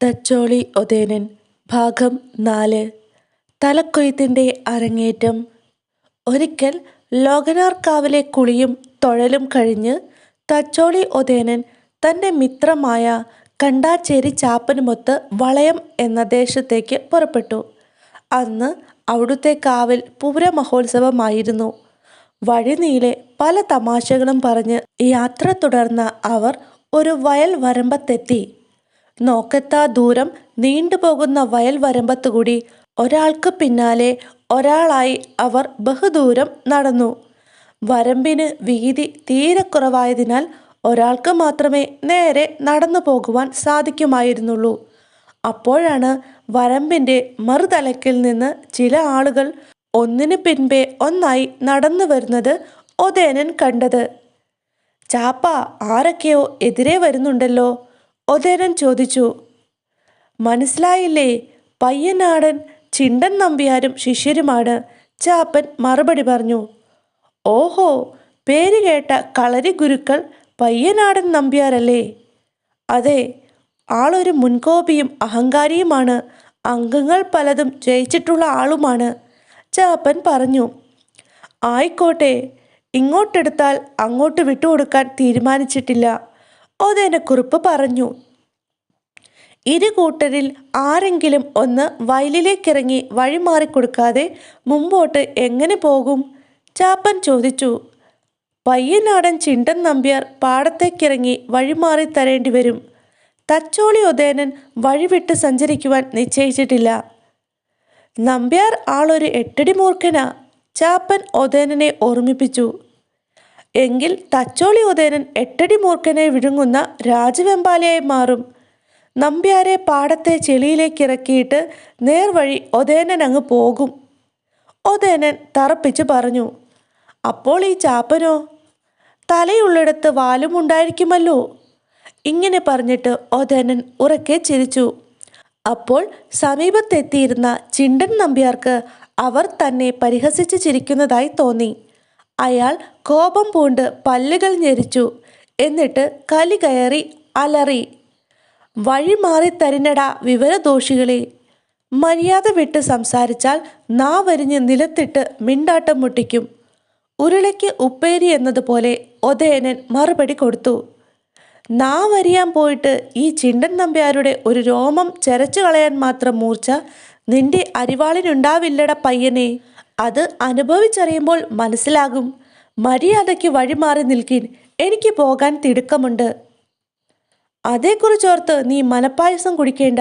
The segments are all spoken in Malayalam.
തച്ചോളി ഒതേനൻ ഭാഗം 4. തലക്കൊയ്ത്തിൻ്റെ അരങ്ങേറ്റം. ഒരിക്കൽ ലോകനാർക്കാവിലെ കുളിയും തൊഴലും കഴിഞ്ഞ് തച്ചോളി ഒതേനൻ തൻ്റെ മിത്രമായ കണ്ടാച്ചേരി ചാപ്പനുമൊത്ത് വളയം എന്ന ദേശത്തേക്ക് പുറപ്പെട്ടു. അന്ന് അവിടുത്തെ കാവിൽ പൂരമഹോത്സവമായിരുന്നു. വഴിനീളെ പല തമാശകളും പറഞ്ഞ് യാത്ര തുടർന്ന അവർ ഒരു വയൽ വരമ്പത്തെത്തി. നോക്കെത്താ ദൂരം നീണ്ടുപോകുന്ന വയൽ വരമ്പത്തുകൂടി ഒരാൾക്ക് പിന്നാലെ ഒരാളായി അവർ ബഹുദൂരം നടന്നു. വരമ്പിന് വീതി തീരെ കുറവായതിനാൽ ഒരാൾക്ക് മാത്രമേ നേരെ നടന്നു പോകുവാൻ സാധിക്കുമായിരുന്നുള്ളൂ. അപ്പോഴാണ് വരമ്പിൻ്റെ മറുതലക്കിൽ നിന്ന് ചില ആളുകൾ ഒന്നിനു പിൻപേ ഒന്നായി നടന്നു വരുന്നത് ഒതേനൻ കണ്ടത്. ചാപ്പ, ആരൊക്കെയോ എതിരെ വരുന്നുണ്ടല്ലോ, ഒതേനൻ ചോദിച്ചു. മനസ്സിലായില്ലേ? പയ്യനാടൻ ചിണ്ടൻ നമ്പ്യാരും ശിഷ്യരുമാണ്, ചാപ്പൻ മറുപടി പറഞ്ഞു. ഓഹോ, പേര് കേട്ട കളരി ഗുരുക്കൾ പയ്യനാടൻ നമ്പ്യാരല്ലേ? അതെ, ആളൊരു മുൻകോപിയും അഹങ്കാരിയുമാണ്. അംഗങ്ങൾ പലതും ജയിച്ചിട്ടുള്ള ആളുമാണ്, ചാപ്പൻ പറഞ്ഞു. ആയിക്കോട്ടെ, ഇങ്ങോട്ടെടുത്താൽ അങ്ങോട്ട് വിട്ടുകൊടുക്കാൻ തീരുമാനിച്ചിട്ടില്ല, ഒതേനക്കുറുപ്പ് പറഞ്ഞു. ഇരു കൂട്ടരിൽ ആരെങ്കിലും ഒന്ന് വയലിലേക്കിറങ്ങി വഴിമാറിക്കൊടുക്കാതെ മുമ്പോട്ട് എങ്ങനെ പോകും? ചാപ്പൻ ചോദിച്ചു. പയ്യനാടൻ ചിണ്ടൻ നമ്പ്യാർ പാടത്തേക്കിറങ്ങി വഴിമാറി തരേണ്ടി വരും. തച്ചോളി ഒതേനൻ വഴിവിട്ട് സഞ്ചരിക്കുവാൻ നിശ്ചയിച്ചിട്ടില്ല. നമ്പ്യാർ ആളൊരു എട്ടടി മൂർഖനാ, ചാപ്പൻ ഒതേനനെ ഓർമ്മിപ്പിച്ചു. എങ്കിൽ തച്ചോളി ഒതേനൻ എട്ടടി മൂർഖനെ വിഴുങ്ങുന്ന രാജവെമ്പാലയായി മാറും. നമ്പ്യാരെ പാടത്തെ ചെളിയിലേക്ക് ഇറക്കിയിട്ട് നേർവഴി ഒതേനൻ അങ്ങ് പോകും, ഒതേനൻ തറപ്പിച്ച് പറഞ്ഞു. അപ്പോൾ ഈ ചാപ്പനോ? തലയുള്ളിടത്ത് വാലും ഉണ്ടായിരിക്കുമല്ലോ. ഇങ്ങനെ പറഞ്ഞിട്ട് ഒതേനൻ ഉറക്കെ ചിരിച്ചു. അപ്പോൾ സമീപത്തെത്തിയിരുന്ന ചിണ്ടൻ നമ്പ്യാർക്ക് അവർ തന്നെ പരിഹസിച്ച് ചിരിക്കുന്നതായി തോന്നി. അയാൾ കോപം പൂണ്ട് പല്ലുകൾ ഞെരിച്ചു. എന്നിട്ട് കലി കയറി അലറി. വഴി മാറി തരിനടാ വിവരദോഷികളെ! മര്യാദ വിട്ട് സംസാരിച്ചാൽ നാവരിഞ്ഞ് നിലത്തിട്ട് മിണ്ടാട്ടം മുട്ടിക്കും. ഉരുളയ്ക്ക് ഉപ്പേരി എന്നതുപോലെ ഒതേനൻ മറുപടി കൊടുത്തു. നാവരിയാൻ പോയിട്ട് ഈ ചിണ്ടൻ നമ്പ്യാരുടെ ഒരു രോമം ചെരച്ചു കളയാൻ മാത്രം മൂർച്ച നിന്റെ അരിവാളിനുണ്ടാവില്ലട പയ്യനെ. അത് അനുഭവിച്ചറിയുമ്പോൾ മനസ്സിലാകും. മര്യാദയ്ക്ക് വഴിമാറി നിൽക്കിൻ, എനിക്ക് പോകാൻ തിടുക്കമുണ്ട്. അതേക്കുറിച്ചോർത്ത് നീ മനപ്പായസം കുടിക്കേണ്ട.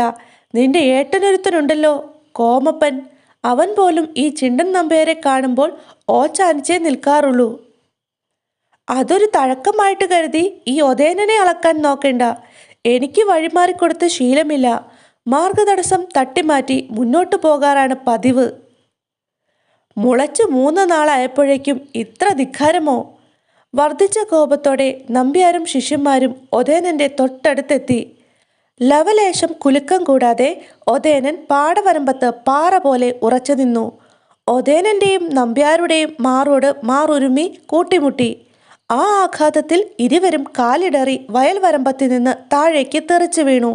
നിന്റെ ഏട്ടനൊരുത്തനുണ്ടല്ലോ, കോമപ്പൻ. അവൻ പോലും ഈ ചിണ്ടൻ നമ്പ്യാരെ കാണുമ്പോൾ ഓച്ചാനിച്ചേ നിൽക്കാറുള്ളൂ. അതൊരു തഴക്കമായിട്ട് കരുതി ഈ ഒതേനനെ അളക്കാൻ നോക്കേണ്ട. എനിക്ക് വഴിമാറിക്കൊടുത്ത് ശീലമില്ല. മാർഗതടസ്സം തട്ടിമാറ്റി മുന്നോട്ട് പോകാറാണ് പതിവ്. മുളച്ച് 3 നാളായപ്പോഴേക്കും ഇത്ര ധിക്കാരമോ? വർദ്ധിച്ച കോപത്തോടെ നമ്പ്യാരും ശിഷ്യന്മാരും ഒതേനൻ്റെ തൊട്ടടുത്തെത്തി. ലവലേശം കുലുക്കം കൂടാതെ ഒതേനൻ പാടവരമ്പത്ത് പാറ പോലെ ഉറച്ചു നിന്നു. ഒതേനൻ്റെയും നമ്പ്യാരുടെയും മാറോട് മാറുരുമി കൂട്ടിമുട്ടി. ആ ആഘാതത്തിൽ ഇരുവരും കാലിടറി വയൽ വരമ്പത്തിൽ നിന്ന് താഴേക്ക് തെറിച്ചു വീണു.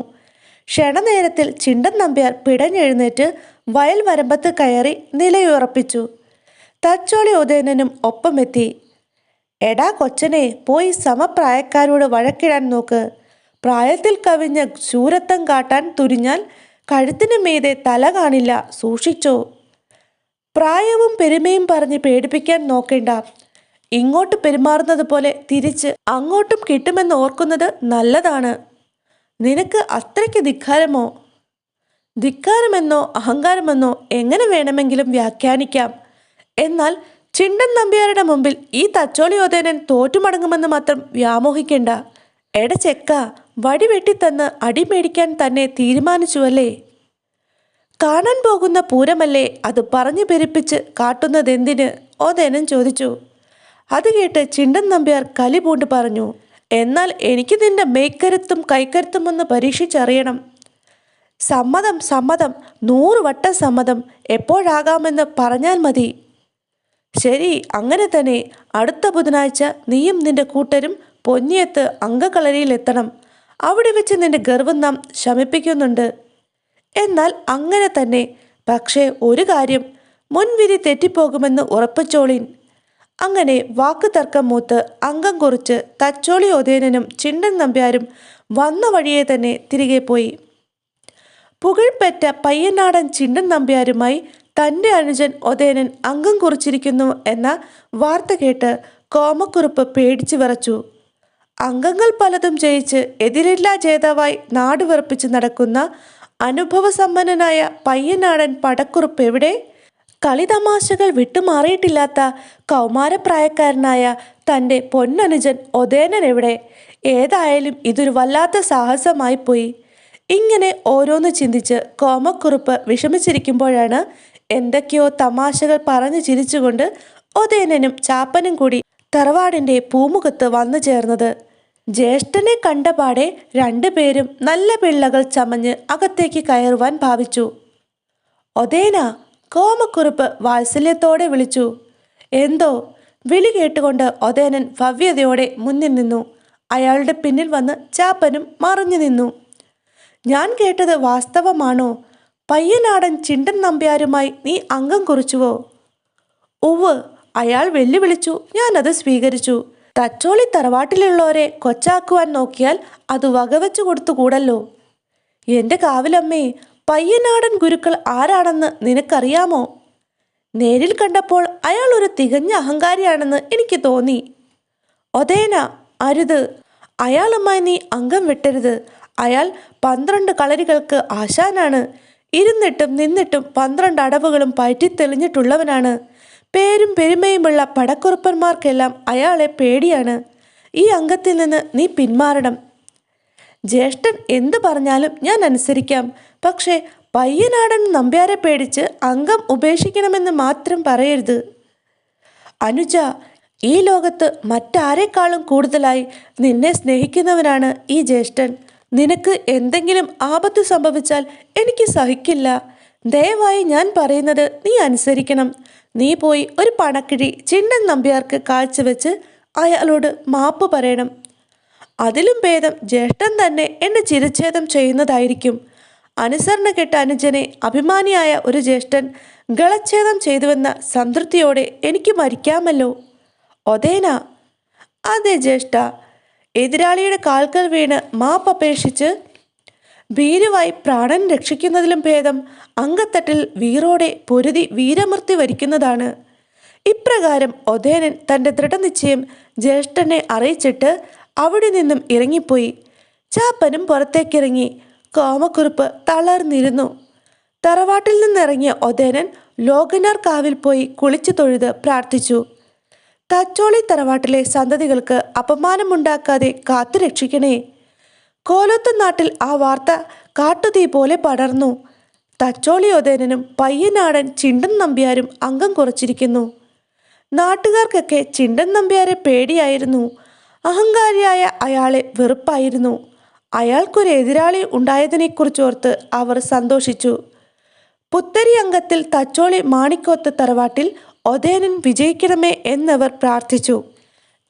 ക്ഷണനേരത്തിൽ ചിണ്ടൻ നമ്പ്യാർ പിടഞ്ഞെഴുന്നേറ്റ് വയൽ വരമ്പത്ത് കയറി നിലയുറപ്പിച്ചു. തച്ചോളി ഒതേനനും ഒപ്പമെത്തി. എടാ കൊച്ചനെ, പോയി സമപ്രായക്കാരോട് വഴക്കിടാൻ നോക്ക്. പ്രായത്തിൽ കവിഞ്ഞ ശൂരത്വം കാട്ടാൻ തുനിഞ്ഞാൽ കഴുത്തിന് മീതെ തല കാണില്ല, സൂക്ഷിച്ചോ. പ്രായവും പെരുമയും പറഞ്ഞ് പേടിപ്പിക്കാൻ നോക്കേണ്ട. ഇങ്ങോട്ട് പെരുമാറുന്നത് പോലെ തിരിച്ച് അങ്ങോട്ടും കിട്ടുമെന്ന് ഓർക്കുന്നത് നല്ലതാണ്. നിനക്ക് അത്രയ്ക്ക് ധിക്കാരമോ? ധിക്കാരമെന്നോ അഹങ്കാരമെന്നോ എങ്ങനെ വേണമെങ്കിലും വ്യാഖ്യാനിക്കാം. എന്നാൽ ചിണ്ടൻ നമ്പ്യാരുടെ മുമ്പിൽ ഈ തച്ചോളി ഒതേനൻ തോറ്റുമടങ്ങുമെന്ന് മാത്രം വ്യാമോഹിക്കേണ്ട. എട ചെക്ക, വടി വെട്ടിത്തന്ന് അടിമേടിക്കാൻ തന്നെ തീരുമാനിച്ചുവല്ലേ? കാണാൻ പോകുന്ന പൂരമല്ലേ, അത് പറഞ്ഞു പെരുപ്പിച്ച് കാട്ടുന്നതെന്തിന്? ഒതേനൻ ചോദിച്ചു. അത് കേട്ട് ചിണ്ടൻ നമ്പ്യാർ കലി പൂണ്ട് പറഞ്ഞു. എന്നാൽ എനിക്ക് നിന്റെ മേക്കരുത്തും കൈക്കരുത്തും ഒന്ന് പരീക്ഷിച്ചറിയണം. സമ്മതം, സമ്മതം, 100 വട്ടം സമ്മതം. എപ്പോഴാകാമെന്ന് പറഞ്ഞാൽ മതി. ശരി, അങ്ങനെ തന്നെ. അടുത്ത ബുധനാഴ്ച നീയും നിന്റെ കൂട്ടരും പൊന്നിയത്ത് അങ്കകളരിയിൽ എത്തണം. അവിടെ വെച്ച് നിന്റെ ഗർവം നാം ശമിപ്പിക്കുന്നുണ്ട്. എന്നാൽ അങ്ങനെ തന്നെ. പക്ഷേ ഒരു കാര്യം, മുൻവിധി തെറ്റിപ്പോകുമെന്ന് ഉറപ്പിച്ചോളീൻ. അങ്ങനെ വാക്ക് തർക്കം മൂത്ത് അംഗം കുറിച്ച് തച്ചോളി ഒതേനനും ചിണ്ടൻ നമ്പ്യാരും വന്ന വഴിയെ തന്നെ തിരികെ പോയി. പുകഴ്പെറ്റ പയ്യനാടൻ ചിണ്ടൻ നമ്പ്യാരുമായി തൻ്റെ അനുജൻ ഒതേനൻ അംഗം കുറിച്ചിരിക്കുന്നു എന്ന വാർത്ത കേട്ട് കോമക്കുറുപ്പ് പേടിച്ചു വിറച്ചു. അംഗങ്ങൾ പലതും ജയിച്ച് എതിരില്ലാ ജേതാവായി നാട് വിറപ്പിച്ച് നടക്കുന്ന അനുഭവസമ്പന്നനായ പയ്യനാടൻ പടക്കുറുപ്പ് എവിടെ? കളിതമാശകൾ വിട്ടുമാറിയിട്ടില്ലാത്ത കൗമാരപ്രായക്കാരനായ തൻ്റെ പൊന്നനുജൻ ഒതേനൻ എവിടെ? ഏതായാലും ഇതൊരു വല്ലാത്ത സാഹസമായി പോയി. ഇങ്ങനെ ഓരോന്ന് ചിന്തിച്ച് കോമക്കുറുപ്പ് വിഷമിച്ചിരിക്കുമ്പോഴാണ് എന്തൊക്കെയോ തമാശകൾ പറഞ്ഞു ചിരിച്ചുകൊണ്ട് ഒതേനനും ചാപ്പനും കൂടി തറവാടിൻ്റെ പൂമുഖത്ത് വന്നു ചേർന്നത്. ജ്യേഷ്ഠനെ കണ്ടപാടെ രണ്ടുപേരും നല്ല പിള്ളകൾ ചമഞ്ഞ് അകത്തേക്ക് കയറുവാൻ ഭാവിച്ചു. ഒതേന, കോമക്കുറുപ്പ് വാത്സല്യത്തോടെ വിളിച്ചു. എന്തോ? വിളി കേട്ടുകൊണ്ട് ഒതേനൻ ഭവ്യതയോടെ മുന്നിൽ നിന്നു. അയാളുടെ പിന്നിൽ വന്ന് ചാപ്പനും മറഞ്ഞു നിന്നു. ഞാൻ കേട്ടത് വാസ്തവമാണോ? പയ്യനാടൻ ചിണ്ടൻ നമ്പ്യാരുമായി നീ അംഗം കുറിച്ചുവോ? ഉവ്, അയാൾ വെല്ലുവിളിച്ചു. ഞാനത് സ്വീകരിച്ചു. തച്ചോളി തറവാട്ടിലുള്ളവരെ കൊച്ചാക്കുവാൻ നോക്കിയാൽ അത് വകവെച്ചു കൊടുത്തുകൂടല്ലോ. എൻ്റെ കാവിലമ്മേ, പയ്യനാടൻ ഗുരുക്കൾ ആരാണെന്ന് നിനക്കറിയാമോ? നേരിൽ കണ്ടപ്പോൾ അയാൾ ഒരു തികഞ്ഞ അഹങ്കാരിയാണെന്ന് എനിക്ക് തോന്നി. ഒതേന, അരുത്. അയാളുമായി നീ അംഗം വെട്ടരുത്. അയാൾ 12 കളരികൾക്ക് ആശാനാണ്. ഇരുന്നിട്ടും നിന്നിട്ടും 12 അടവുകളും പയറ്റിത്തെളിഞ്ഞിട്ടുള്ളവനാണ്. പേരും പെരുമയുമുള്ള പടക്കുറുപ്പന്മാർക്കെല്ലാം അയാളെ പേടിയാണ്. ഈ അംഗത്തിൽ നിന്ന് നീ പിന്മാറണം. ജ്യേഷ്ഠൻ എന്തു പറഞ്ഞാലും ഞാൻ അനുസരിക്കാം. പക്ഷേ പയ്യനാടൻ നമ്പ്യാരെ പേടിച്ച് അംഗം ഉപേക്ഷിക്കണമെന്ന് മാത്രം പറയരുത്. അനുജ, ഈ ലോകത്ത് മറ്റാരെക്കാളും കൂടുതലായി നിന്നെ സ്നേഹിക്കുന്നവനാണ് ഈ ജ്യേഷ്ഠൻ. നിനക്ക് എന്തെങ്കിലും ആപത്ത് സംഭവിച്ചാൽ എനിക്ക് സഹിക്കില്ല. ദയവായി ഞാൻ പറയുന്നത് നീ അനുസരിക്കണം. നീ പോയി ഒരു പണക്കിഴി ചിണ്ടൻ നമ്പ്യാർക്ക് കാഴ്ചവെച്ച് അയാളോട് മാപ്പ് പറയണം. അതിലും ഭേദം ജ്യേഷ്ഠൻ തന്നെ എന്നെ ചിരച്ഛേദം ചെയ്യുന്നതായിരിക്കും. അനുസരണ കെട്ട അനുജനെ അഭിമാനിയായ ഒരു ജ്യേഷ്ഠൻ ഗളച്ഛേദം ചെയ്തുവെന്ന സംതൃപ്തിയോടെ എനിക്ക് മരിക്കാമല്ലോ. ഒതേന, അതെ ജ്യേഷ്ഠ. എതിരാളിയുടെ കാൽക്കൽ വീണ് മാപ്പപേക്ഷിച്ച് ഭീരുവായി പ്രാണൻ രക്ഷിക്കുന്നതിലും ഭേദം അങ്കത്തട്ടിൽ വീറോടെ പൊരുതി വീരമൃത്യു വരിക്കുന്നതാണ്. ഇപ്രകാരം ഒതേനൻ തൻ്റെ ദൃഢനിശ്ചയം ജ്യേഷ്ഠനെ അറിയിച്ചിട്ട് അവിടെ നിന്നും ഇറങ്ങിപ്പോയി. ചാപ്പനും പുറത്തേക്കിറങ്ങി. കോമക്കുറുപ്പ് തളർന്നിരുന്നു. തറവാട്ടിൽ നിന്നിറങ്ങിയ ഒതേനൻ ലോകനാർ കാവിൽ പോയി കുളിച്ചു തൊഴുത് പ്രാർത്ഥിച്ചു. തച്ചോളി തറവാട്ടിലെ സന്തതികൾക്ക് അപമാനമുണ്ടാക്കാതെ കാത്തു രക്ഷിക്കണേ. കോലത്തു നാട്ടിൽ ആ വാർത്ത കാട്ടുതീ പോലെ പടർന്നു. തച്ചോളി ഒതേനനും പയ്യനാടൻ ചിണ്ടൻ നമ്പ്യാരും അംഗം കുറിച്ചിരിക്കുന്നു. നാട്ടുകാർക്കൊക്കെ ചിണ്ടൻ നമ്പ്യാരെ പേടിയായിരുന്നു. അഹങ്കാരിയായ അയാളെ വെറുപ്പായിരുന്നു. അയാൾക്കൊരു എതിരാളി ഉണ്ടായതിനെക്കുറിച്ചോർത്ത് അവർ സന്തോഷിച്ചു. പുത്തരി അംഗത്തിൽ തച്ചോളി മാണിക്കോത്ത് തറവാട്ടിൽ ഒതേനൻ വിജയിക്കണമേ എന്നവർ പ്രാർത്ഥിച്ചു.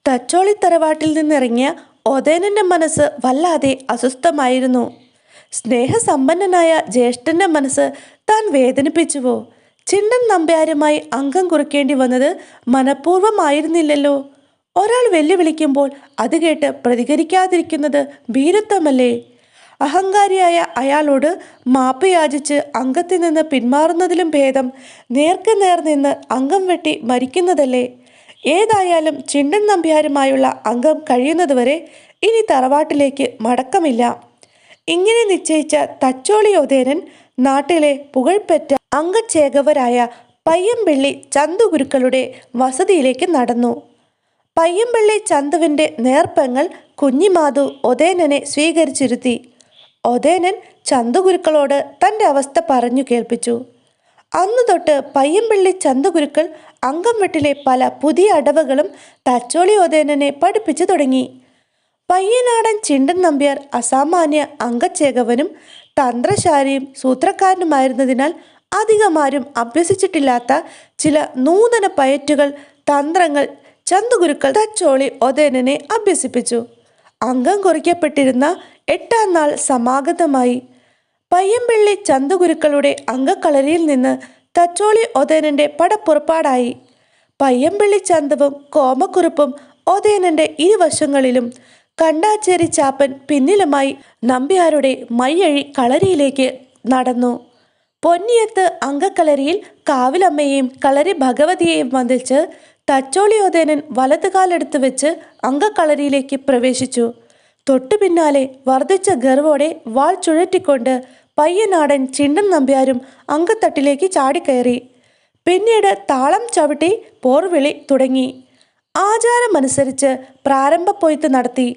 തച്ചോളി തറവാട്ടിൽ നിന്നിറങ്ങിയ ഒതേനൻ്റെ മനസ്സ് വല്ലാതെ അസ്വസ്ഥമായിരുന്നു. സ്നേഹസമ്പന്നനായ ജ്യേഷ്ഠൻ്റെ മനസ്സ് താൻ വേദനിപ്പിച്ചുവോ? ചിണ്ടൻ നമ്പ്യാരുമായി അംഗം കുറിക്കേണ്ടി വന്നത് മനഃപൂർവ്വമായിരുന്നില്ലല്ലോ. ഒരാൾ വെല്ലുവിളിക്കുമ്പോൾ അത് കേട്ട് പ്രതികരിക്കാതിരിക്കുന്നത് ഭീരുത്വമല്ലേ? അഹങ്കാരിയായ അയാളോട് മാപ്പ് യാചിച്ച് അംഗത്തിൽ നിന്ന് പിന്മാറുന്നതിലും ഭേദം നേർക്ക് നേർ നിന്ന് അംഗം വെട്ടി മരിക്കുന്നതല്ലേ? ഏതായാലും ചിണ്ടൻ നമ്പ്യാരുമായുള്ള അംഗം കഴിയുന്നതുവരെ ഇനി തറവാട്ടിലേക്ക് മടക്കമില്ല. ഇങ്ങനെ നിശ്ചയിച്ച തച്ചോളി ഒതേനൻ നാട്ടിലെ പുകഴ്പെറ്റ അംഗച്ചേകവരായ പയ്യമ്പള്ളി ചന്തുഗുരുക്കളുടെ വസതിയിലേക്ക് നടന്നു. പയ്യമ്പള്ളി ചന്തുവിൻ്റെ നേർപ്പെങ്ങൾ കുഞ്ഞിമാധു ഒതേനനെ സ്വീകരിച്ചിരുത്തി. ഒതേനൻ ചന്തുഗുരുക്കളോട് തൻ്റെ അവസ്ഥ പറഞ്ഞു കേൾപ്പിച്ചു. അന്നു തൊട്ട് പയ്യമ്പള്ളി ചന്തുഗുരുക്കൾ അംഗം വെട്ടിലെ പല പുതിയ അടവുകളും തച്ചോളി ഒതേനനെ പഠിപ്പിച്ചു തുടങ്ങി. പയ്യനാടൻ ചിണ്ടൻ നമ്പ്യാർ അസാമാന്യ അംഗച്ചേകവനും തന്ത്രശാലിയും സൂത്രക്കാരനുമായിരുന്നതിനാൽ അധികമാരും അഭ്യസിച്ചിട്ടില്ലാത്ത ചില നൂതന പയറ്റുകൾ, തന്ത്രങ്ങൾ ചന്തുഗുരുക്കൾ തച്ചോളി ഒതേനനെ അഭ്യസിപ്പിച്ചു. അംഗം കുറിക്കപ്പെട്ടിരുന്ന 8-ാം നാൾ സമാഗതമായി. പയ്യമ്പള്ളി ചന്തുഗുരുക്കളുടെ അംഗക്കളരിയിൽ നിന്ന് തച്ചോളി ഒതേനന്റെ പടപ്പുറപ്പാടായി. പയ്യമ്പള്ളി ചന്തവും കോമക്കുറുപ്പും ഒതേനന്റെ ഇരുവശങ്ങളിലും കണ്ടാച്ചേരി ചാപ്പൻ പിന്നിലുമായി നമ്പ്യാരുടെ മയ്യഴി കളരിയിലേക്ക് നടന്നു. പൊന്നിയത്ത് അംഗക്കളരിയിൽ കാവിലമ്മയെയും കളരി ഭഗവതിയെയും വന്ദിച്ച് തച്ചോളി ഒതേനൻ വലതുകാലെടുത്ത് വെച്ച് അംഗക്കളരിയിലേക്ക് പ്രവേശിച്ചു. തൊട്ടു പിന്നാലെ വർദ്ധിച്ച ഗർവോടെ വാൾ ചുഴറ്റിക്കൊണ്ട് പയ്യനാടൻ ചിണ്ടൻ നമ്പ്യാരും അങ്കത്തട്ടിലേക്ക് ചാടിക്കയറി. പിന്നീട് താളം ചവിട്ടി പോർവിളി തുടങ്ങി. ആചാരമനുസരിച്ച് പ്രാരംഭ പൊയ്ത്ത് നടത്തി.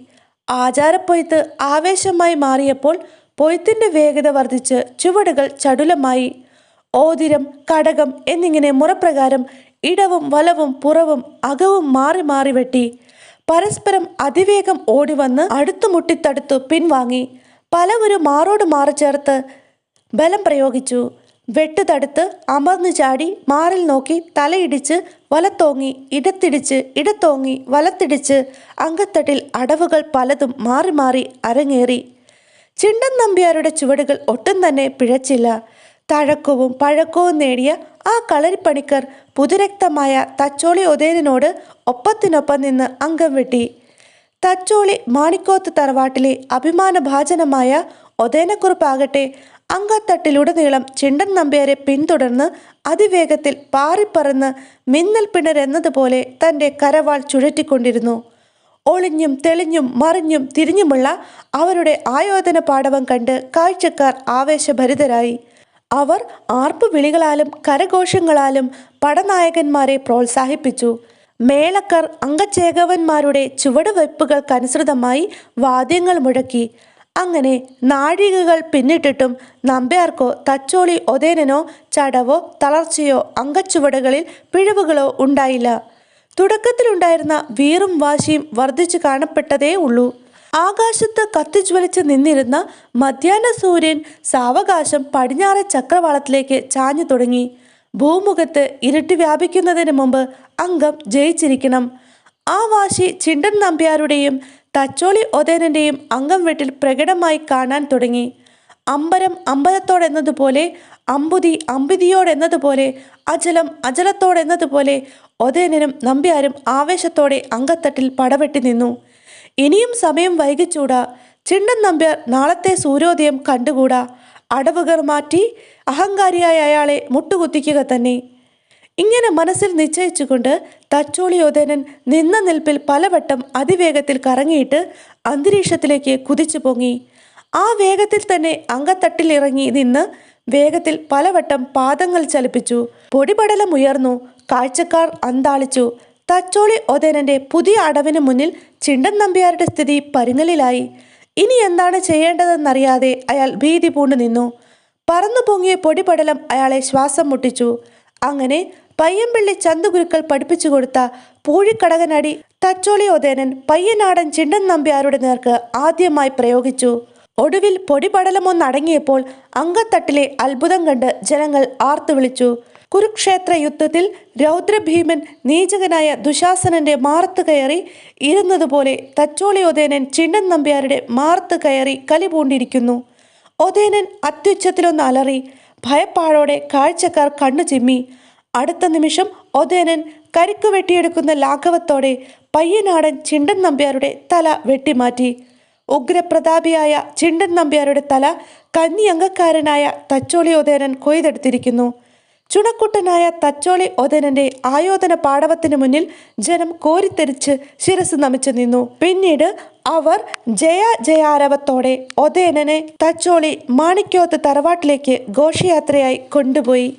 ആചാരപ്പൊയ്ത്ത് ആവേശമായി മാറിയപ്പോൾ പൊയ്ത്തിന്റെ വേഗത വർദ്ധിച്ച് ചുവടുകൾ ചടുലമായി. ഓതിരം, കടകം എന്നിങ്ങനെ മുറപ്രകാരം ഇടവും വലവും പുറവും അകവും മാറി മാറി വെട്ടി. പരസ്പരം അതിവേഗം ഓടിവന്ന് അടുത്തുമുട്ടിത്തടുത്തു പിൻവാങ്ങി. പലവരു മാറോട് മാറി ചേർത്ത് ബലം പ്രയോഗിച്ചു. വെട്ടുതടുത്ത് അമർന്നു ചാടി മാറിൽ നോക്കി തലയിടിച്ച് വലത്തോങ്ങി ഇടത്തിടിച്ച് ഇടത്തോങ്ങി വലത്തിടിച്ച് അങ്കത്തട്ടിൽ അടവുകൾ പലതും മാറി മാറി അരങ്ങേറി. ചിണ്ടൻ നമ്പ്യാരുടെ ചുവടുകൾ ഒട്ടും തന്നെ പിഴച്ചില്ല. തഴക്കവും പഴക്കവും നേടിയ ആ കളരിപ്പണിക്കർ പുതുരക്തമായ തച്ചോളി ഒതേനോട് ഒപ്പത്തിനൊപ്പം നിന്ന് അംഗം വെട്ടി. തച്ചോളി മാണിക്കോത്ത് തറവാട്ടിലെ അഭിമാനഭാജനമായ ഒതേനക്കുറുപ്പാകട്ടെ അങ്കത്തട്ടിലുടനീളം ചിണ്ടൻ നമ്പ്യാരെ പിന്തുടർന്ന് അതിവേഗത്തിൽ പാറിപ്പറന്ന് മിന്നൽ പിണരെന്നതുപോലെ തൻ്റെ കരവാൾ ചുഴറ്റിക്കൊണ്ടിരുന്നു. ഒളിഞ്ഞും തെളിഞ്ഞും മറിഞ്ഞും തിരിഞ്ഞുമുള്ള അവരുടെ ആയോധന പാടവം കണ്ട് കാഴ്ചക്കാർ ആവേശഭരിതരായി. അവർ ആർപ്പുവിളികളാലും കരഘോഷങ്ങളാലും പടനായകന്മാരെ പ്രോത്സാഹിപ്പിച്ചു. മേളക്കാർ അംഗചേകവന്മാരുടെ ചുവടുവയ്പ്പുകൾക്കനുസൃതമായി വാദ്യങ്ങൾ മുഴക്കി. അങ്ങനെ നാഴികകൾ പിന്നിട്ടിട്ടും നമ്പ്യാർക്കോ തച്ചോളി ഒതേനനോ ചടവോ തളർച്ചയോ അംഗച്ചുവടുകളിൽ പിഴവുകളോ ഉണ്ടായില്ല. തുടക്കത്തിലുണ്ടായിരുന്ന വീറും വാശിയും വർദ്ധിച്ചു കാണപ്പെട്ടതേ ഉള്ളൂ. ആകാശത്ത് കത്തിജ്വലിച്ച് നിന്നിരുന്ന മധ്യാഹ്ന സൂര്യൻ സാവകാശം പടിഞ്ഞാറെ ചക്രവാളത്തിലേക്ക് ചാഞ്ഞു തുടങ്ങി. ഭൂമുഖത്ത് ഇരുട്ടി വ്യാപിക്കുന്നതിന് മുമ്പ് അംഗം ജയിച്ചിരിക്കണം. ആ വാശി ചിണ്ടൻ നമ്പ്യാരുടെയും തച്ചോളി ഒതേനന്റെയും അംഗം വെട്ടിൽ പ്രകടമായി കാണാൻ തുടങ്ങി. അമ്പരം അമ്പലത്തോടെന്നതുപോലെ, അമ്പുതി അമ്പിതിയോടെന്നതുപോലെ, അജലം അജലത്തോടെന്നതുപോലെ ഒതേനനും നമ്പ്യാരും ആവേശത്തോടെ അങ്കത്തട്ടിൽ പടവെട്ടി നിന്നു. ഇനിയും സമയം വൈകിച്ചൂടാ. ചിണ്ടൻ നമ്പ്യാർ നാളത്തെ സൂര്യോദയം കണ്ടുകൂടാ. അടവുകൾ മാറ്റി അഹങ്കാരിയായ അയാളെ മുട്ടുകുത്തിക്കുക തന്നെ. ഇങ്ങനെ മനസ്സിൽ നിശ്ചയിച്ചുകൊണ്ട് തച്ചോളി ഒതേനൻ നിന്ന നിൽപ്പിൽ പലവട്ടം അതിവേഗത്തിൽ കറങ്ങിയിട്ട് അന്തരീക്ഷത്തിലേക്ക് കുതിച്ചു പൊങ്ങി. ആ വേഗത്തിൽ തന്നെ അങ്കത്തട്ടിലിറങ്ങി നിന്ന് വേഗത്തിൽ പലവട്ടം പാദങ്ങൾ ചലിപ്പിച്ചു. പൊടിപടലം ഉയർന്നു. കാഴ്ചക്കാർ അന്താളിച്ചു. തച്ചോളി ഒതേനന്റെ പുതിയ അടവിന് മുന്നിൽ ചിണ്ടൻ നമ്പ്യാരുടെ സ്ഥിതി പരുങ്ങലിലായി. ഇനി എന്താണ് ചെയ്യേണ്ടതെന്നറിയാതെ അയാൾ ഭീതി പൂണ്ടു നിന്നു. പറന്നു പൊങ്ങിയ പൊടിപടലം അയാളെ ശ്വാസം മുട്ടിച്ചു. അങ്ങനെ പയ്യമ്പള്ളി ചന്തുഗുരുക്കൾ പഠിപ്പിച്ചു കൊടുത്ത പൂഴിക്കടകനടി തച്ചോളി ഒതേനൻ പയ്യനാടൻ ചിണ്ടൻ നമ്പ്യാരുടെ നേർക്ക് ആദ്യമായി പ്രയോഗിച്ചു. ഒടുവിൽ പൊടിപടലമൊന്നടങ്ങിയപ്പോൾ അങ്കത്തട്ടിലെ അത്ഭുതം കണ്ട് ജനങ്ങൾ ആർത്തു വിളിച്ചു. കുരുക്ഷേത്ര യുദ്ധത്തിൽ രൗദ്രഭീമൻ നീചകനായ ദുശാസനന്റെ മാറത്ത് കയറി ഇരുന്നതുപോലെ തച്ചോളി ഒതേനൻ ചിണ്ടൻ നമ്പ്യാരുടെ മാറത്ത് കയറി കലിപൂണ്ടിരിക്കുന്നു. ഒതേനൻ അത്യുച്ചത്തിലൊന്ന് അലറി. ഭയപ്പാടോടെ കാഴ്ചക്കാർ കണ്ണു ചിമ്മി. അടുത്ത നിമിഷം ഒതേനൻ കരിക്കു വെട്ടിയെടുക്കുന്ന ലാഘവത്തോടെ പയ്യനാടൻ ചിണ്ടൻ നമ്പ്യാരുടെ തല വെട്ടിമാറ്റി. ഉഗ്രപ്രതാപിയായ ചിണ്ടൻ നമ്പ്യാരുടെ തല കന്നി അംഗക്കാരനായ തച്ചോളി ഒതേനൻ കൊയ്തെടുത്തിരിക്കുന്നു. ചുണക്കുട്ടനായ തച്ചോളി ഒതേനന്റെ ആയോധന പാടവത്തിന് മുന്നിൽ ജനം കോരിത്തെരിച്ച് ശിരസ് നമിച്ചു നിന്നു. പിന്നീട് അവർ ജയ ജയാരവത്തോടെ ഒതേനനെ തച്ചോളി മാണിക്കോത്ത് തറവാട്ടിലേക്ക് ഘോഷയാത്രയായി കൊണ്ടുപോയി.